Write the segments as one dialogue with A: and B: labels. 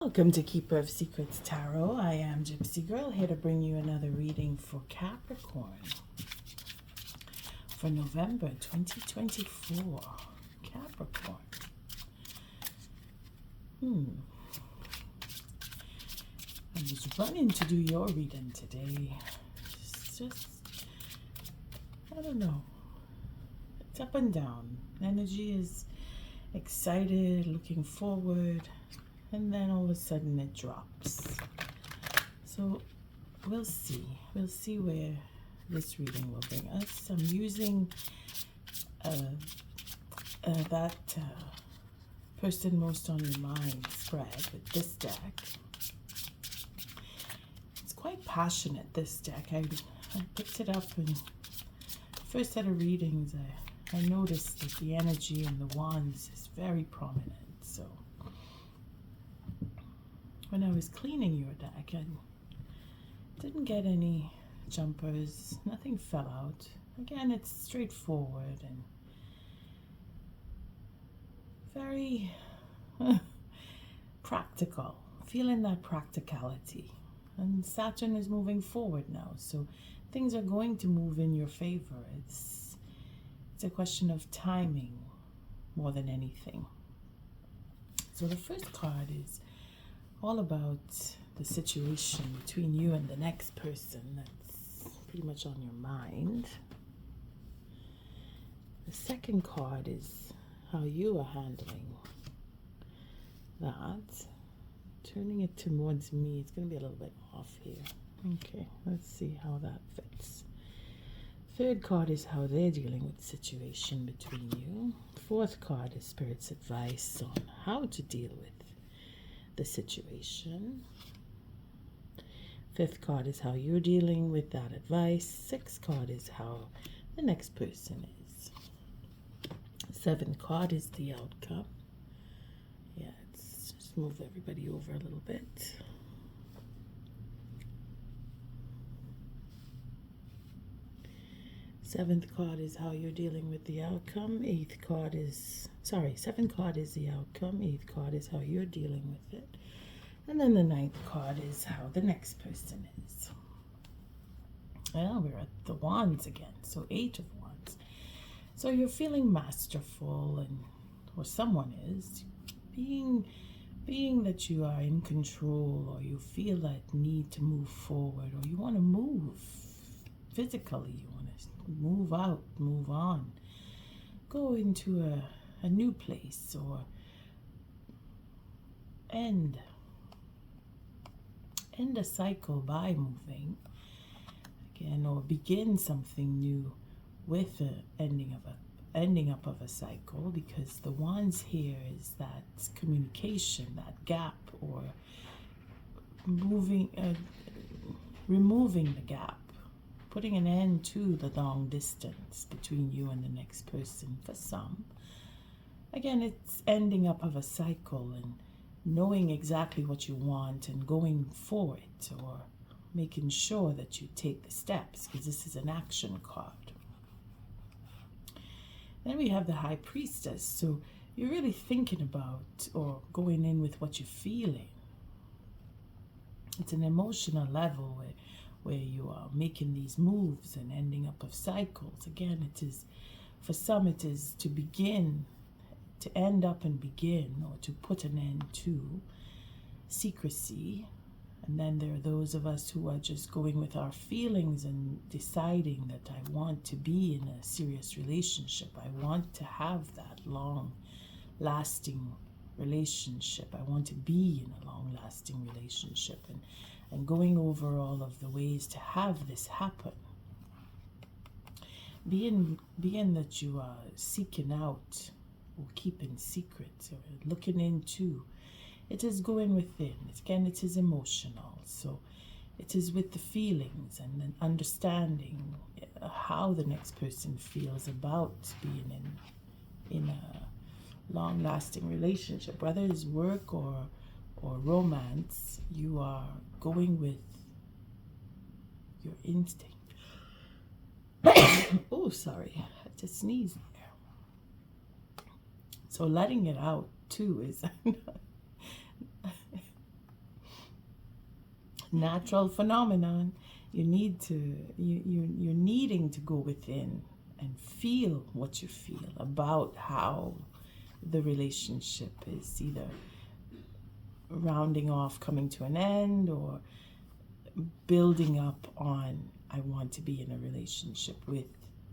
A: Welcome to Keeper of Secrets Tarot. I am Gypsy Girl, here to bring you another reading for Capricorn for November 2024. Capricorn. I was running to do your reading today. It's just, I don't know. It's up and down. Energy is excited, looking forward. And then all of a sudden it drops. So we'll see. We'll see where this reading will bring us. I'm using that person most on your mind spread with this deck. It's quite passionate, this deck. I picked it up in first set of readings. I noticed that the energy in the wands is very prominent. So when I was cleaning your deck, I didn't get any jumpers. Nothing fell out. Again, it's straightforward and very practical. Feeling that practicality. And Saturn is moving forward now, so things are going to move in your favor. It's a question of timing more than anything. So the first card is all about the situation between you and the next person that's pretty much on your mind. The second card is how you are handling that. Turning it towards me, it's going to be a little bit off here. Okay, let's see how that fits. Third card is how they're dealing with the situation between you. Fourth card is Spirit's advice on how to deal with the situation. Fifth card is how you're dealing with that advice. Sixth card is how the next person is. Seventh card is the outcome. Yeah, let's just move everybody over a little bit. Seventh card is how you're dealing with the outcome. Seventh card is the outcome. Eighth card is how you're dealing with it. And then the ninth card is how the next person is. Well, we're at the wands again. So 8 of wands. So you're feeling masterful, or someone is, being that you are in control, or you feel that need to move forward, or you want to move physically, you want to move out, move on, go into a new place, or end a cycle by moving again, or begin something new with the ending up of a cycle, because the wands here is that communication, that gap, or removing the gap, putting an end to the long distance between you and the next person. For some, again, it's ending up of a cycle and knowing exactly what you want and going for it, or making sure that you take the steps, because this is an action card. Then we have the High Priestess. So you're really thinking about, or going in with what you're feeling. It's an emotional level where you are making these moves and ending up of cycles. Again, it is, for some, it is to begin, to end up and begin, or to put an end to secrecy. And then there are those of us who are just going with our feelings and deciding that I want to be in a serious relationship. I want to have that long-lasting relationship. I want to be in a long-lasting relationship, and going over all of the ways to have this happen. Being that you are seeking out, or keeping secrets, or looking into, it is going within. Again, it is emotional. So it is with the feelings and then understanding how the next person feels about being in a long-lasting relationship. Whether it's work or romance, you are going with your instinct. Oh, sorry. I had to sneeze there. So letting it out too is Natural phenomenon. You need to, you're needing to go within and feel what you feel about how the relationship is either rounding off, coming to an end, or building up on, I want to be in a relationship with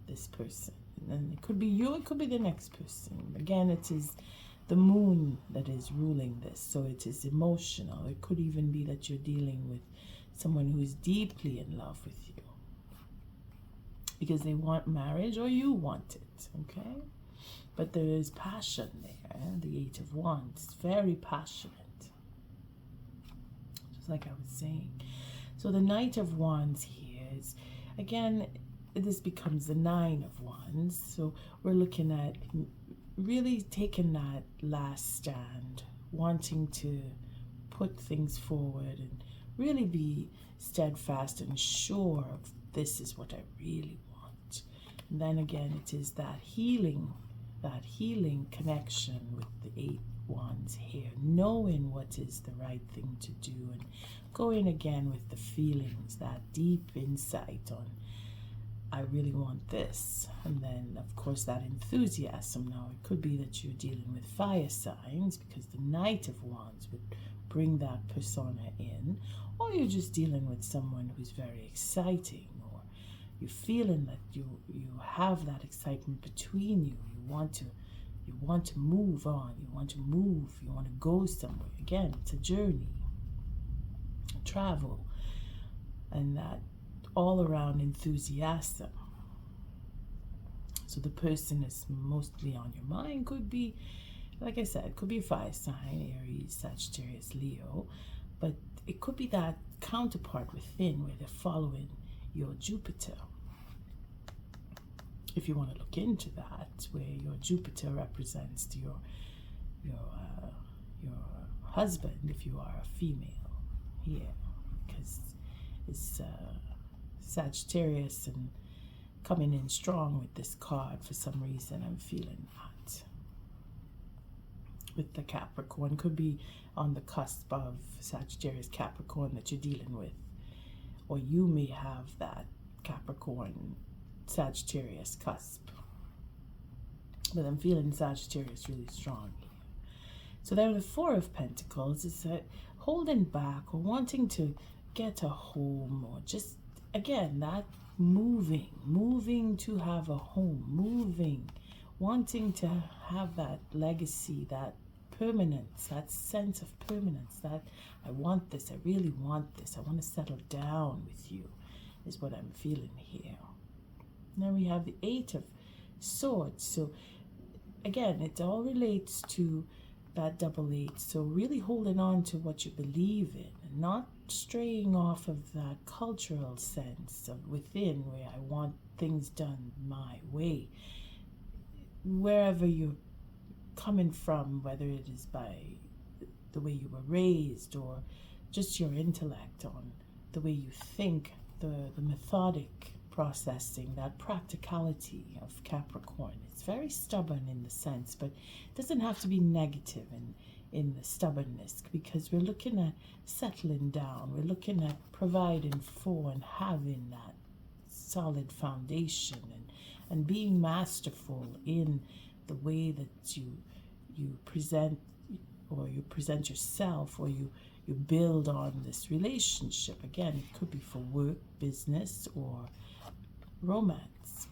A: this person. And it could be you, it could be the next person. Again, it is the moon that is ruling this, so it is emotional. It could even be that you're dealing with someone who is deeply in love with you because they want marriage or you want it, okay? But there is passion there. The Eight of Wands, very passionate, just like I was saying. So the Knight of Wands here is, again, this becomes the Nine of Wands. So we're looking at really taking that last stand, wanting to put things forward and really be steadfast and sure of this is what I really want. And then again, it is that healing connection with the Eight Wands here, knowing what is the right thing to do and going again with the feelings, that deep insight on, I really want this. And then, of course, that enthusiasm. Now, it could be that you're dealing with fire signs because the Knight of Wands would bring that persona in, or you're just dealing with someone who's very exciting, or you're feeling that you have that excitement between you. You want to move on. You want to move. You want to go somewhere. Again, it's a journey, a travel, and that all around enthusiasm. So the person is mostly on your mind. Could be, like I said, could be a fire sign, Aries, Sagittarius, Leo, but it could be that counterpart within where they're following your Jupiter. If you want to look into that, where your Jupiter represents your husband, if you are a female here, because it's Sagittarius and coming in strong with this card for some reason. I'm feeling that with the Capricorn. Could be on the cusp of Sagittarius Capricorn that you're dealing with, or you may have that Capricorn Sagittarius cusp, but I'm feeling Sagittarius really strong here. So then the Four of Pentacles is that holding back or wanting to get a home, or just again that moving to have a home, wanting to have that legacy, that permanence, that sense of permanence, that I want this, I really want this, I want to settle down with you, is what I'm feeling here. Then we have the Eight of Swords. So again, it all relates to that double eight. So really holding on to what you believe in and not straying off of that cultural sense of within where I want things done my way. Wherever you're coming from, whether it is by the way you were raised or just your intellect on the way you think, the methodic processing, that practicality of Capricorn. It's very stubborn in the sense, but it doesn't have to be negative in the stubbornness, because we're looking at settling down, we're looking at providing for and having that solid foundation and being masterful in the way that you present, or you present yourself, or you build on this relationship. Again, it could be for work, business, or romance.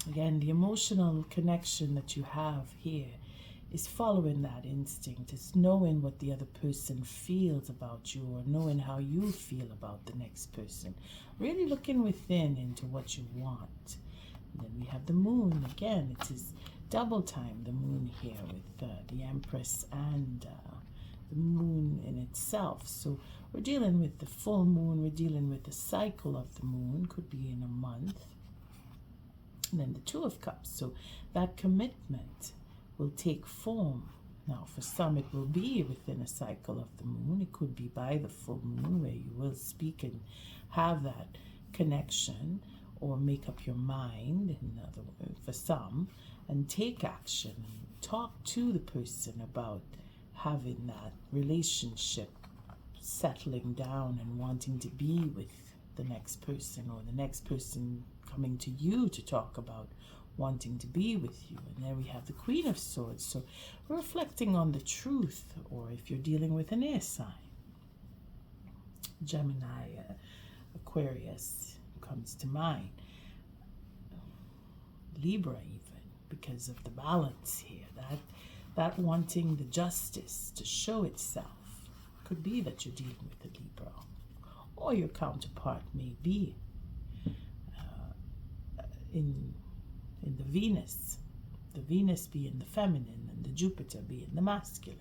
A: Again, the emotional connection that you have here is following that instinct. It's knowing what the other person feels about you, or knowing how you feel about the next person. Really looking within into what you want. And then we have the moon. Again, it is double time, the moon here, with the Empress and the moon in itself. So we're dealing with the full moon, we're dealing with the cycle of the moon, could be in a month. And then the Two of Cups. So that commitment will take form. Now, for some, it will be within a cycle of the moon. It could be by the full moon, where you will speak and have that connection, or make up your mind, in other words, for some, and take action. Talk to the person about having that relationship settling down and wanting to be with the next person, or the next person coming to you to talk about wanting to be with you. And then we have the Queen of Swords. So we're reflecting on the truth, or if you're dealing with an air sign, Gemini, Aquarius comes to mind, Libra even, because of the balance here, that wanting the justice to show itself. Could be that you're dealing with a Libra, or your counterpart may be in the Venus being the feminine and the Jupiter being the masculine.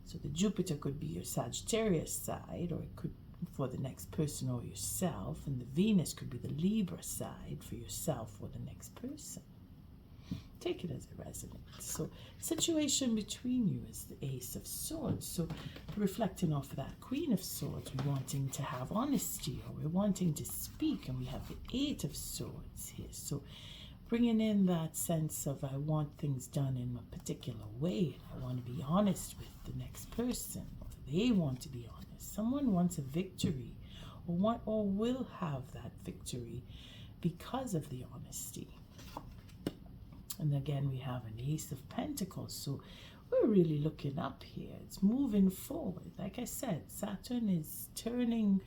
A: So the Jupiter could be your Sagittarius side, or it could for the next person or yourself, and the Venus could be the Libra side for yourself or the next person. Take it as it resonates. So situation between you is the Ace of Swords. So reflecting off of that Queen of Swords, we're wanting to have honesty, or we're wanting to speak, and we have the Eight of Swords here. So bringing in that sense of I want things done in a particular way, and I want to be honest with the next person, or they want to be honest. Someone wants a victory, or will have that victory because of the honesty. And again, we have an Ace of Pentacles. So we're really looking up here. It's moving forward. Like I said, Saturn is turning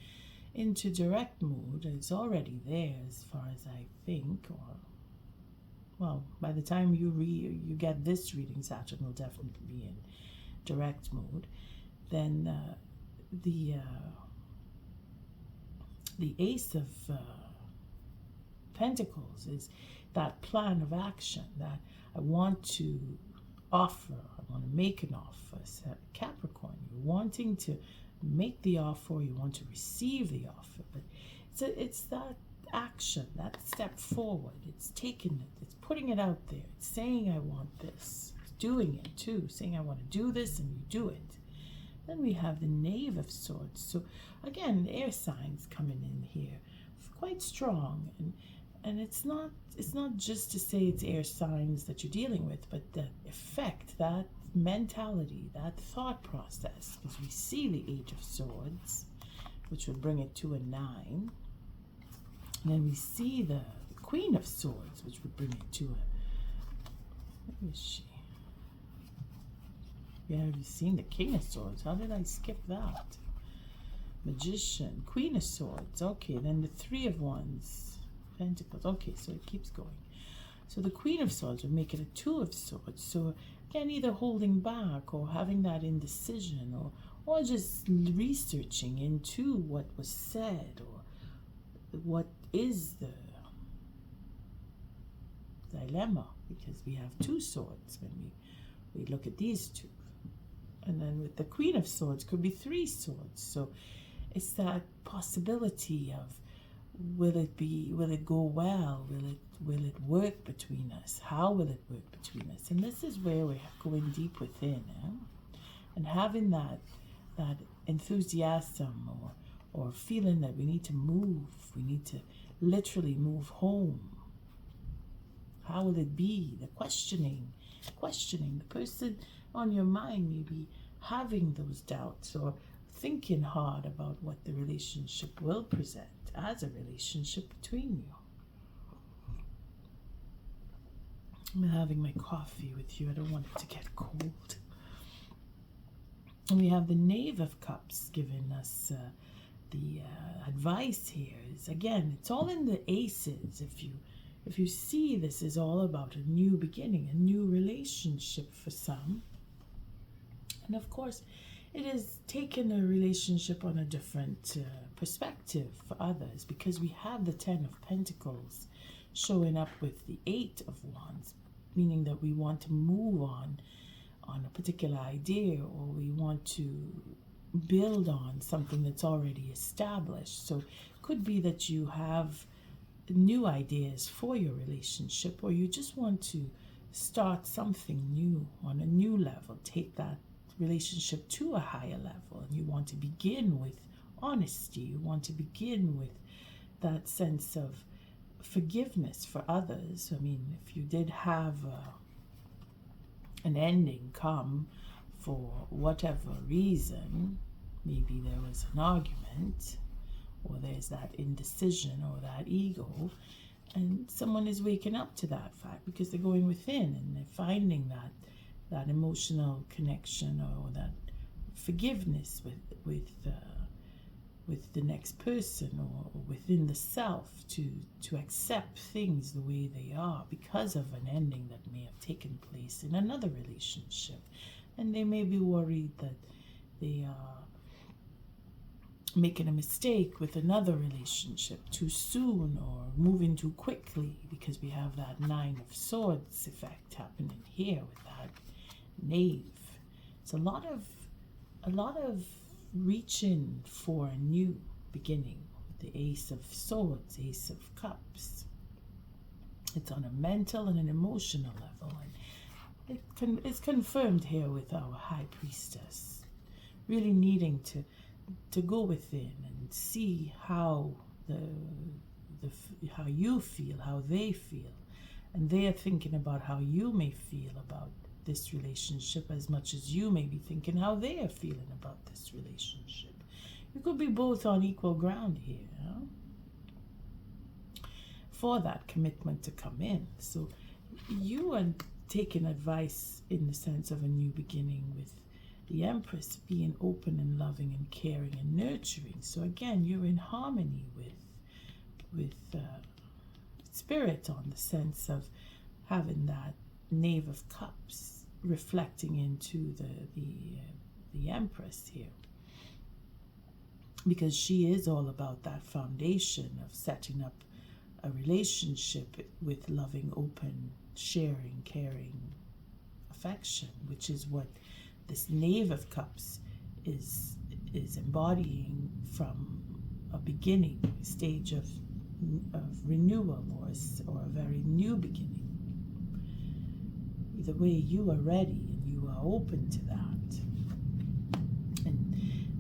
A: into direct mode. It's already there as far as I think. Or, well, by the time you get this reading, Saturn will definitely be in direct mode. Then the Ace of Pentacles is that plan of action that I want to offer. I want to make an offer. So Capricorn, you're wanting to make the offer, you want to receive the offer, but it's that action, that step forward. It's taking it, it's putting it out there. It's saying I want this. It's doing it too, saying I want to do this, and you do it. Then we have the Knave of Swords. So again, air signs coming in here, quite strong, and it's not just to say it's air signs that you're dealing with, but the effect, that mentality, that thought process, because we see the Eight of Swords, which would bring it to a 9. And then we see the Queen of Swords, which would bring it to a, where is she? We haven't seen the King of Swords. How did I skip that? Magician, Queen of Swords. Okay, then the Three of Wands. Pentacles. Okay, so it keeps going. So the Queen of Swords would make it a Two of Swords. So again, either holding back, or having that indecision, or just researching into what was said, or what is the dilemma, because we have two swords when we look at these two. And then with the Queen of Swords could be three swords. So it's that possibility of, will it go well? Will it work between us? How will it work between us? And this is where we're going deep within, and having that enthusiasm, or feeling that we need to move. We need to literally move home. How will it be? The questioning. The person on your mind may be having those doubts, or thinking hard about what the relationship will present as a relationship between you. I'm having my coffee with you. I don't want it to get cold. And we have the Knave of Cups giving us the advice here. Is again, it's all in the aces. If you see, this is all about a new beginning, a new relationship for some. And of course, it is taking a relationship on a different perspective for others, because we have the Ten of Pentacles showing up with the Eight of Wands, meaning that we want to move on a particular idea, or we want to build on something that's already established. So it could be that you have new ideas for your relationship, or you just want to start something new on a new level, take that relationship to a higher level, and you want to begin with honesty. You want to begin with that sense of forgiveness for others. I mean, if you did have an ending come for whatever reason, maybe there was an argument, or there's that indecision or that ego, and someone is waking up to that fact because they're going within and they're finding that emotional connection or that forgiveness with the next person or within the self to accept things the way they are because of an ending that may have taken place in another relationship. And they may be worried that they are making a mistake with another relationship too soon or moving too quickly, because we have that Nine of Swords effect happening here with that Knave. It's a lot of reaching for a new beginning. The Ace of Swords, Ace of Cups. It's on a mental and an emotional level, and it's confirmed here with our High Priestess really needing to go within and see how how you feel, how they feel, and they are thinking about how you may feel about this relationship as much as you may be thinking how they are feeling about this relationship. You could be both on equal ground here, for that commitment to come in. So you are taking advice in the sense of a new beginning with the Empress being open and loving and caring and nurturing. So again, you're in harmony with spirit, on the sense of having that Knave of Cups reflecting into the Empress here, because she is all about that foundation of setting up a relationship with loving, open, sharing, caring affection, which is what this Knave of Cups is embodying from a beginning stage of renewal or a very new beginning. Either way, you are ready and you are open to that. And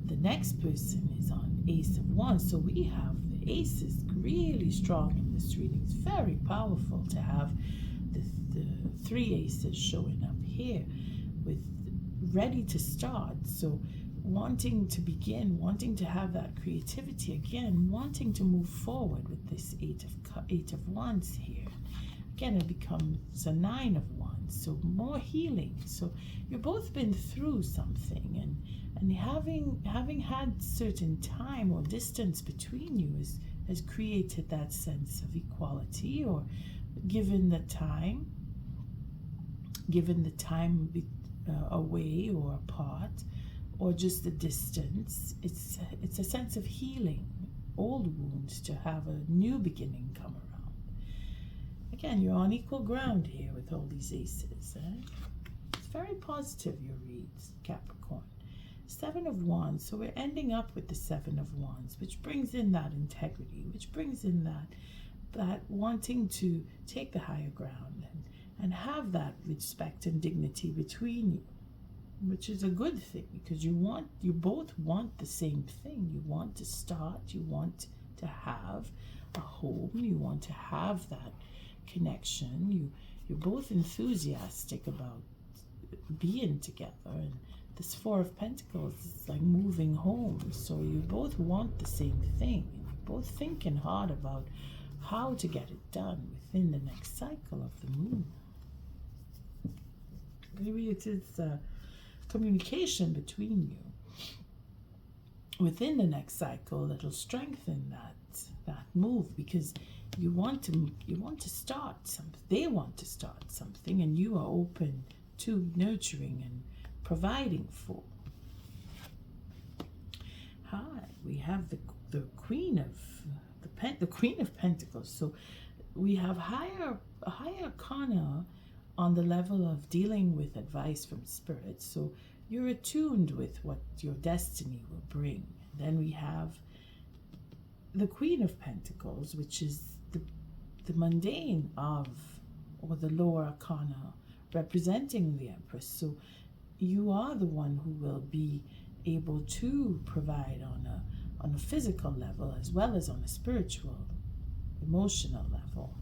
A: the next person is on Ace of Wands. So we have the aces really strong in this reading. It's very powerful to have the three aces showing up here with ready to start. So wanting to begin, wanting to have that creativity again, wanting to move forward with this Eight of Wands here. Again, it becomes a Nine of Wands, so more healing. So you've both been through something, and having had certain time or distance between you has created that sense of equality, or given the time away or apart, or just the distance. It's a sense of healing old wounds to have a new beginning come around. Again, you're on equal ground here with all these aces. It's very positive, your reads, Capricorn. Seven of Wands. So we're ending up with the Seven of Wands, which brings in that integrity, which brings in that wanting to take the higher ground and have that respect and dignity between you, which is a good thing, because you both want the same thing. You want to start, you want to have a home, you want to have that connection. You're both enthusiastic about being together, and this Four of Pentacles is like moving home. So you both want the same thing, and you're both thinking hard about how to get it done within the next cycle of the moon. Maybe it is communication between you within the next cycle that'll strengthen that move, because you want to start something. They want to start something, and you are open to nurturing and providing for. Hi, we have the Queen of Pentacles. So we have higher arcana on the level of dealing with advice from spirit. So you're attuned with what your destiny will bring. Then we have the Queen of Pentacles, which is the mundane of, or the lower arcana representing the Empress. So you are the one who will be able to provide on a physical level as well as on a spiritual, emotional level.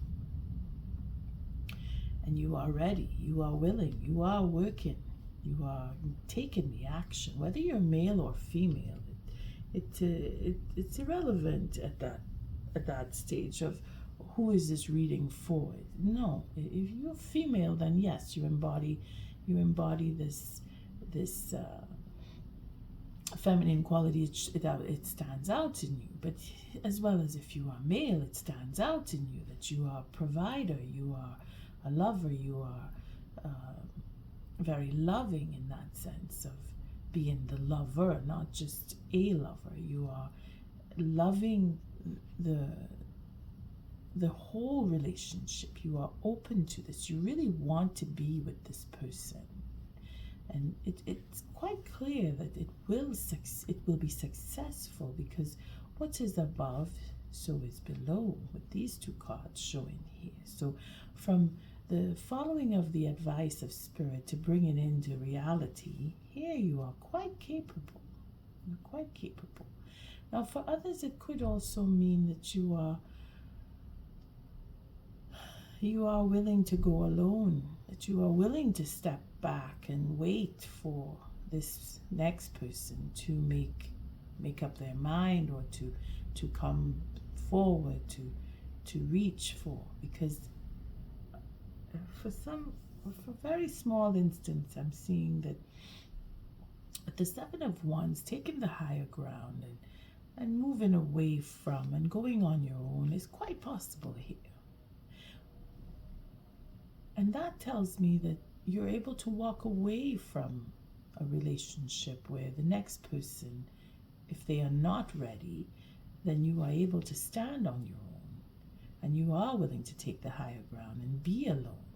A: And you are ready, you are willing, you are working, you are taking the action. Whether you're male or female, it's irrelevant at that stage of who is this reading for. No, if you're female, then yes, you embody this feminine quality. It stands out in you. But as well as if you are male, it stands out in you that you are a provider, you are a lover, you are very loving in that sense of being the lover, not just a lover. You are loving the whole relationship. You are open to this. You really want to be with this person. And it's quite clear that it will be successful, because what is above, so is below, with these two cards showing here. So from the following of the advice of Spirit to bring it into reality, here you are quite capable. You're quite capable. Now for others, it could also mean that you are willing to go alone, that you are willing to step back and wait for this next person to make up their mind, or to come forward, to reach for. Because for very small instance, I'm seeing that the Seven of Wands, taking the higher ground and moving away from and going on your own is quite possible here. And that tells me that you're able to walk away from a relationship where the next person, if they are not ready, then you are able to stand on your own, and you are willing to take the higher ground and be alone.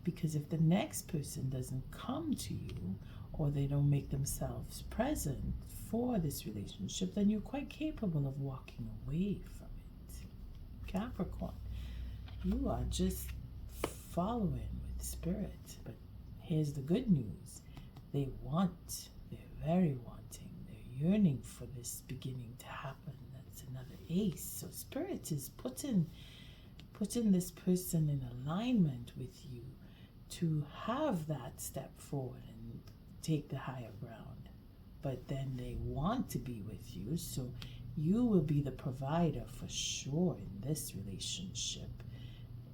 A: Because if the next person doesn't come to you, or they don't make themselves present for this relationship, then you're quite capable of walking away from it. Capricorn, you are just following with Spirit. But here's the good news. They're very wanting, they're yearning for this beginning to happen. That's another ace. So Spirit is putting this person in alignment with you to have that step forward and take the higher ground. But then they want to be with you, so you will be the provider for sure in this relationship.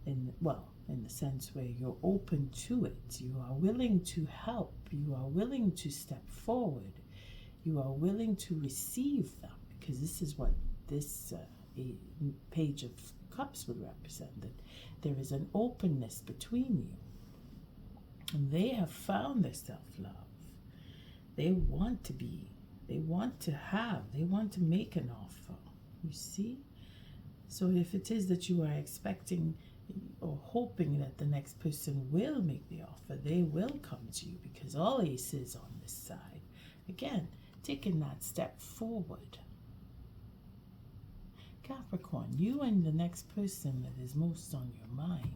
A: In the sense where you're open to it, you are willing to help, you are willing to step forward, you are willing to receive them, because this is what this Page of Cups would represent, that there is an openness between you. And they have found their self-love. They want to be, they want to make an offer, you see? So if it is that you are expecting or hoping that the next person will make the offer, they will come to you, because all aces on this side. Again, taking that step forward. Capricorn, you and the next person that is most on your mind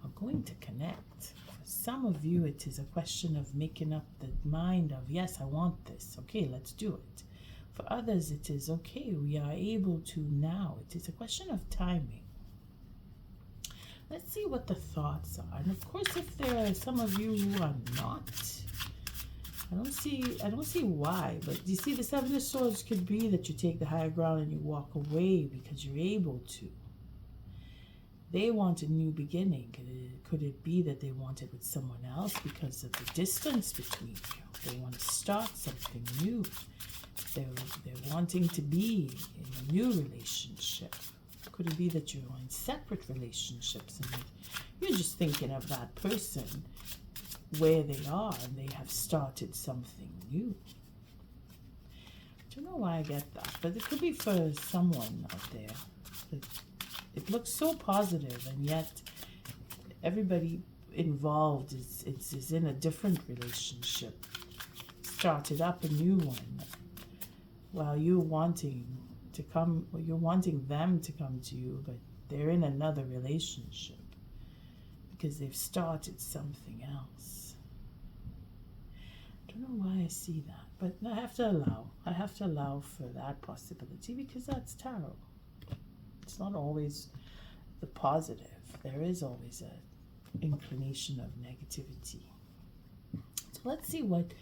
A: are going to connect. For some of you, it is a question of making up the mind of, yes, I want this. Okay, let's do it. For others, it is, okay, we are able to now. It is a question of timing. Let's see what the thoughts are. And of course, if there are some of you who are not, I don't see why, but you see, the Seven of Swords could be that you take the higher ground and you walk away because you're able to. They want a new beginning. Could it be that they want it with someone else because of the distance between you? They want to start something new. They're wanting to be in a new relationship. Could it be that you're in separate relationships and you're just thinking of that person where they are and they have started something new? I don't know why I get that, but it could be for someone out there. It looks so positive, and yet everybody involved is in a different relationship, started up a new one, while you're wanting them to come to you, but they're in another relationship because they've started something else. I don't know why I see that, but I have to allow for that possibility, because that's tarot. It's not always the positive. There is always an inclination of negativity. So let's see what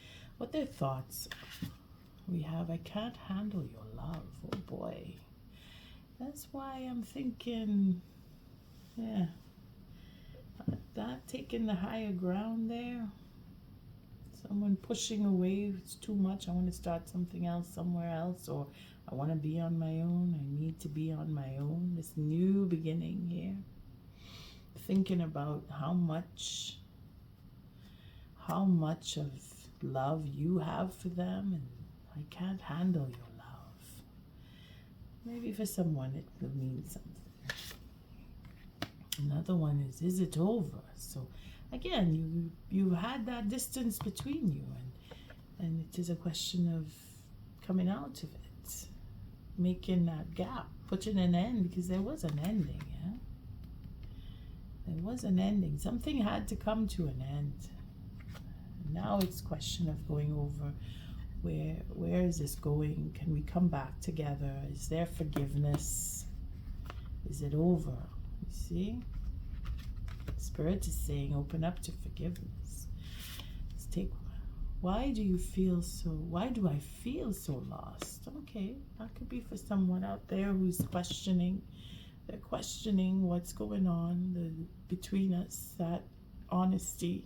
A: their thoughts are. we have I can't handle your love. Oh boy. That's why I'm thinking, yeah, that taking the higher ground there. Someone pushing away, it's too much. I want to start something else somewhere else, or I want to be on my own. I need to be on my own. This new beginning here. Thinking about how much of love you have for them, and I can't handle your love. Maybe for someone it will mean something. Another one is it over? So again, you had that distance between you, and it is a question of coming out of it, making that gap, putting an end, because there was an ending, yeah? There was an ending. Something had to come to an end. Now it's a question of going over where is this going? Can we come back together? Is there forgiveness? Is it over? You see? Spirit is saying open up to forgiveness. Let's take, why do I feel so lost? Okay, that could be for someone out there who's questioning. They're questioning what's going on between us, that honesty.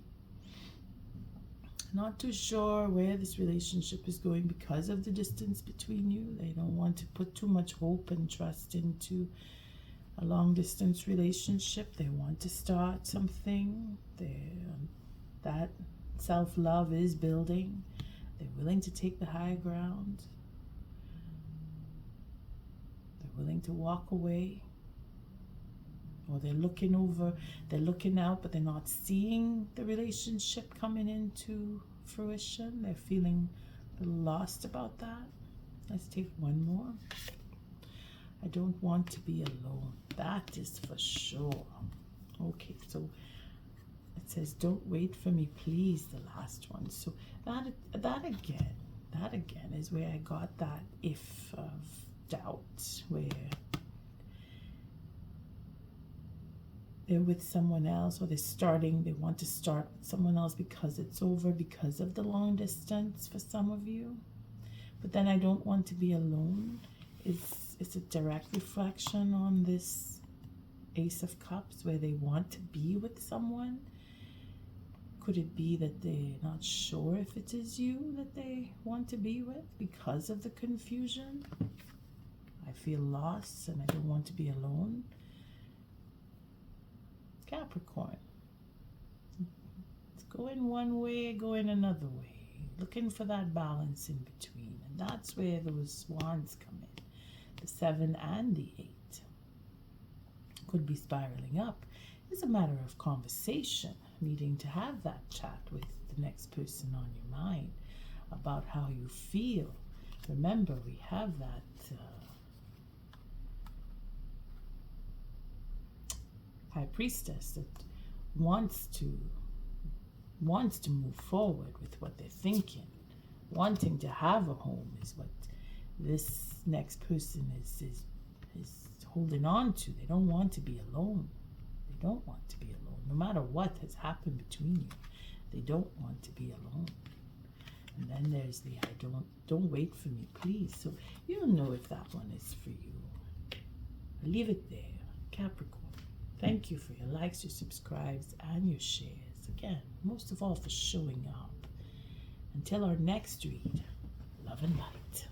A: Not too sure where this relationship is going because of the distance between you. They don't want to put too much hope and trust into a long distance relationship. They want to start something. That self-love is building. They're willing to take the high ground. They're willing to walk away. Or they're looking out, but they're not seeing the relationship coming into fruition. They're feeling a little lost about that. Let's take one more. I don't want to be alone. That is for sure. Okay, so it says, don't wait for me, please, the last one. So that again is where I got that if of doubt, where they're with someone else, or they want to start with someone else because it's over, because of the long distance for some of you. But then I don't want to be alone. It's a direct reflection on this Ace of Cups, where they want to be with someone. Could it be that they're not sure if it is you that they want to be with because of the confusion? I feel lost and I don't want to be alone. Capricorn. It's going one way, going another way. Looking for that balance in between. And that's where those wands come in. The 7 and the 8. Could be spiraling up. It's a matter of conversation. Needing to have that chat with the next person on your mind about how you feel. Remember, we have that High Priestess that wants to move forward with what they're thinking. Wanting to have a home is what this next person is holding on to. They don't want to be alone. They don't want to be alone. No matter what has happened between you, they don't want to be alone. And then there's the don't wait for me, please. So you'll know if that one is for you. I'll leave it there. Capricorn. Thank you for your likes, your subscribes, and your shares. Again, most of all for showing up. Until our next read, love and light.